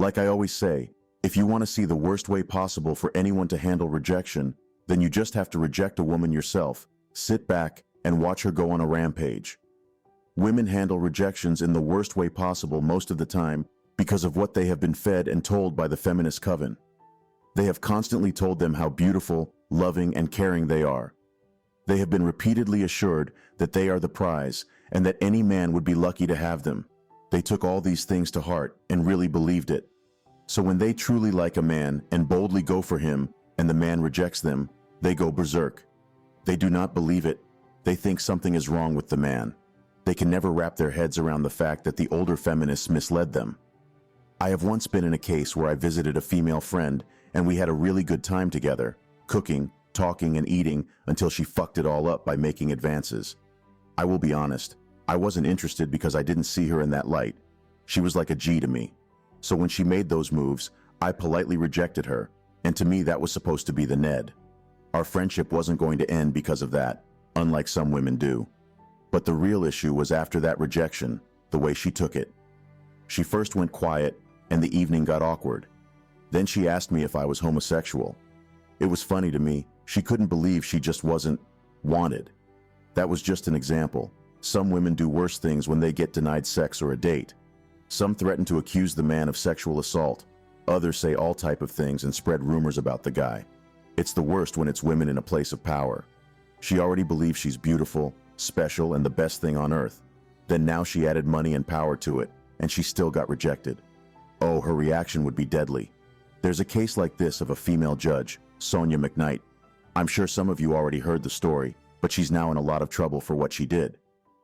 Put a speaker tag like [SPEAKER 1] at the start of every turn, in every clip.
[SPEAKER 1] Like I always say, if you want to see the worst way possible for anyone to handle rejection, then you just have to reject a woman yourself, sit back, and watch her go on a rampage. Women handle rejections in the worst way possible most of the time because of what they have been fed and told by the feminist coven. They have constantly told them how beautiful, loving, and caring they are. They have been repeatedly assured that they are the prize and that any man would be lucky to have them. They took all these things to heart and really believed it. So when they truly like a man and boldly go for him and the man rejects them, they go berserk. They do not believe it. They think something is wrong with the man. They can never wrap their heads around the fact that the older feminists misled them. I have once been in a case where I visited a female friend and we had a really good time together, cooking, talking, and eating until she fucked it all up by making advances. I will be honest, I wasn't interested because I didn't see her in that light. She was like a G to me. So when she made those moves, I politely rejected her, and to me that was supposed to be the Ned. Our friendship wasn't going to end because of that, unlike some women do. But the real issue was after that rejection, the way she took it. She first went quiet, and the evening got awkward. Then she asked me if I was homosexual. It was funny to me, she couldn't believe she just wasn't wanted. That was just an example. Some women do worse things when they get denied sex or a date. Some threaten to accuse the man of sexual assault. Others say all type of things and spread rumors about the guy. It's the worst when it's women in a place of power. She already believes she's beautiful, special, and the best thing on earth. Then now she added money and power to it, and she still got rejected. Oh, her reaction would be deadly. There's a case like this of a female judge, Sonia McKnight. I'm sure some of you already heard the story, but she's now in a lot of trouble for what she did.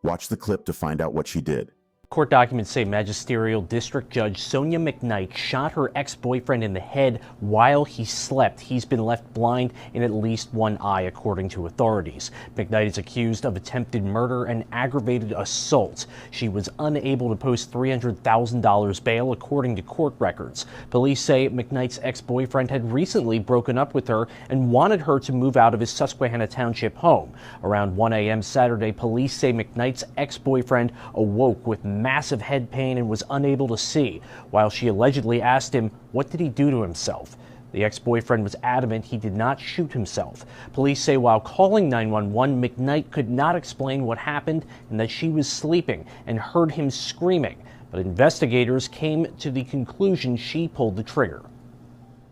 [SPEAKER 1] Watch the clip to find out what she did.
[SPEAKER 2] Court documents say Magisterial District Judge Sonia McKnight shot her ex-boyfriend in the head while he slept. He's been left blind in at least one eye, according to authorities. McKnight is accused of attempted murder and aggravated assault. She was unable to post $300,000 bail, according to court records. Police say McKnight's ex-boyfriend had recently broken up with her and wanted her to move out of his Susquehanna Township home. Around 1 a.m. Saturday, police say McKnight's ex-boyfriend awoke with massive head pain and was unable to see, while she allegedly asked him, what did he do to himself? The ex-boyfriend was adamant he did not shoot himself. Police say while calling 911, McKnight could not explain what happened and that she was sleeping and heard him screaming. But investigators came to the conclusion she pulled the trigger.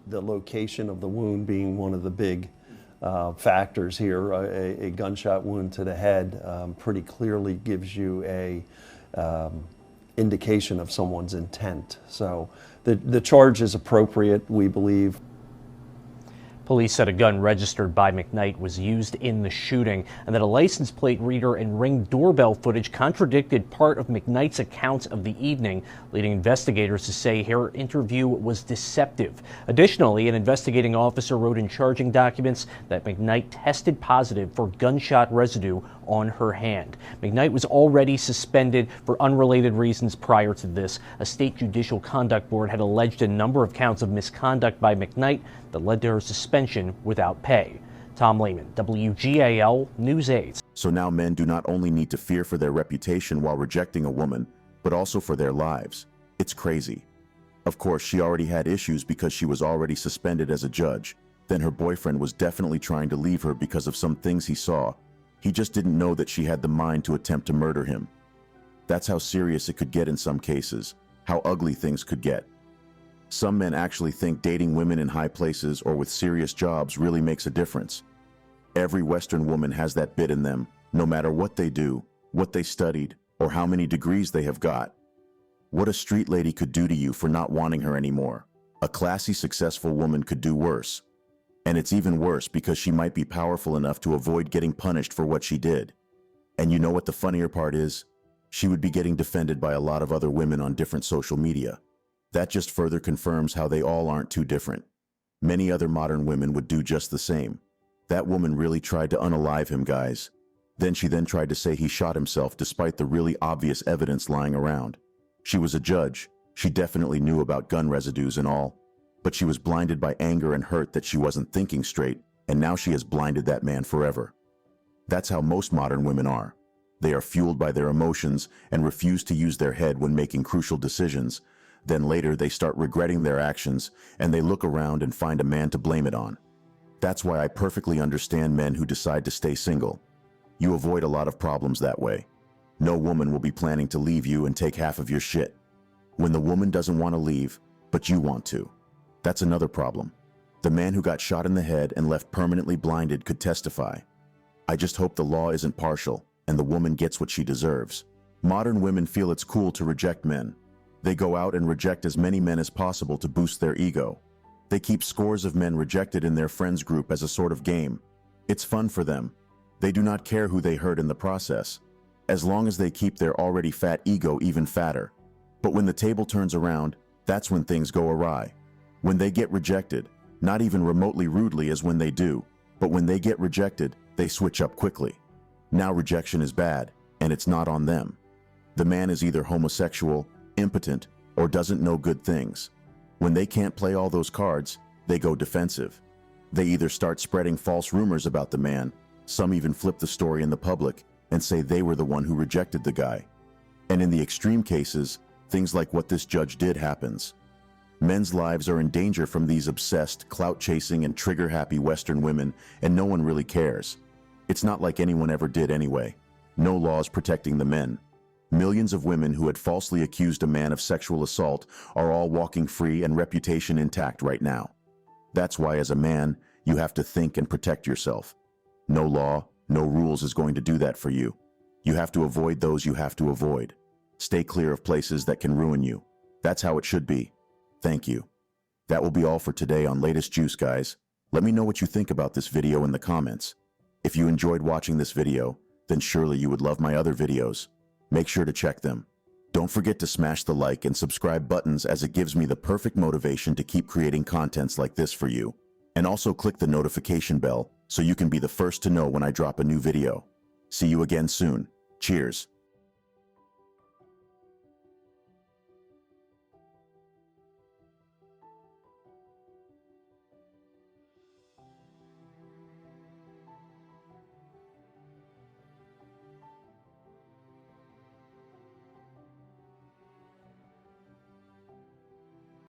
[SPEAKER 3] The location of the wound being one of the big factors here, a gunshot wound to the head pretty clearly gives you a indication of someone's intent. So the charge is appropriate, we believe.
[SPEAKER 2] Police said a gun registered by McKnight was used in the shooting and that a license plate reader and Ring doorbell footage contradicted part of McKnight's account of the evening, leading investigators to say her interview was deceptive. Additionally, an investigating officer wrote in charging documents that McKnight tested positive for gunshot residue on her hand. McKnight was already suspended for unrelated reasons prior to this. A state judicial conduct board had alleged a number of counts of misconduct by McKnight that led to her suspension without pay. Tom Lehman, WGAL News 8.
[SPEAKER 1] So now men do not only need to fear for their reputation while rejecting a woman, but also for their lives. It's crazy. Of course, she already had issues because she was already suspended as a judge. Then her boyfriend was definitely trying to leave her because of some things he saw. He just didn't know that she had the mind to attempt to murder him. That's how serious it could get in some cases, how ugly things could get. Some men actually think dating women in high places or with serious jobs really makes a difference. Every Western woman has that bit in them, no matter what they do, what they studied, or how many degrees they have got. What a street lady could do to you for not wanting her anymore. A classy, successful woman could do worse. And it's even worse because she might be powerful enough to avoid getting punished for what she did. And you know what the funnier part is? She would be getting defended by a lot of other women on different social media. That just further confirms how they all aren't too different. Many other modern women would do just the same. That woman really tried to unalive him, guys. She then tried to say he shot himself despite the really obvious evidence lying around. She was a judge. She definitely knew about gun residues and all. But she was blinded by anger and hurt that she wasn't thinking straight, and now she has blinded that man forever. That's how most modern women are. They are fueled by their emotions and refuse to use their head when making crucial decisions. Then later they start regretting their actions and they look around and find a man to blame it on. That's why I perfectly understand men who decide to stay single. You avoid a lot of problems that way. No woman will be planning to leave you and take half of your shit. When the woman doesn't want to leave, but you want to. That's another problem. The man who got shot in the head and left permanently blinded could testify. I just hope the law isn't partial and the woman gets what she deserves. Modern women feel it's cool to reject men. They go out and reject as many men as possible to boost their ego. They keep scores of men rejected in their friends group as a sort of game. It's fun for them. They do not care who they hurt in the process, as long as they keep their already fat ego even fatter. But when the table turns around, that's when things go awry. When they get rejected, not even remotely rudely as when they do, but when they get rejected, they switch up quickly. Now rejection is bad, and it's not on them. The man is either homosexual, impotent, or doesn't know good things. When they can't play all those cards, they go defensive. They either start spreading false rumors about the man, some even flip the story in the public and say they were the one who rejected the guy. And in the extreme cases, things like what this judge did happens. Men's lives are in danger from these obsessed, clout-chasing and trigger-happy Western women, and no one really cares. It's not like anyone ever did anyway. No laws protecting the men. Millions of women who had falsely accused a man of sexual assault are all walking free and reputation intact right now. That's why as a man, you have to think and protect yourself. No law, no rules is going to do that for you. You have to avoid those you have to avoid. Stay clear of places that can ruin you. That's how it should be. Thank you. That will be all for today on Latest Juice, guys. Let me know what you think about this video in the comments. If you enjoyed watching this video, then surely you would love my other videos. Make sure to check them. Don't forget to smash the like and subscribe buttons, as it gives me the perfect motivation to keep creating contents like this for you. And also click the notification bell so you can be the first to know when I drop a new video. See you again soon. Cheers.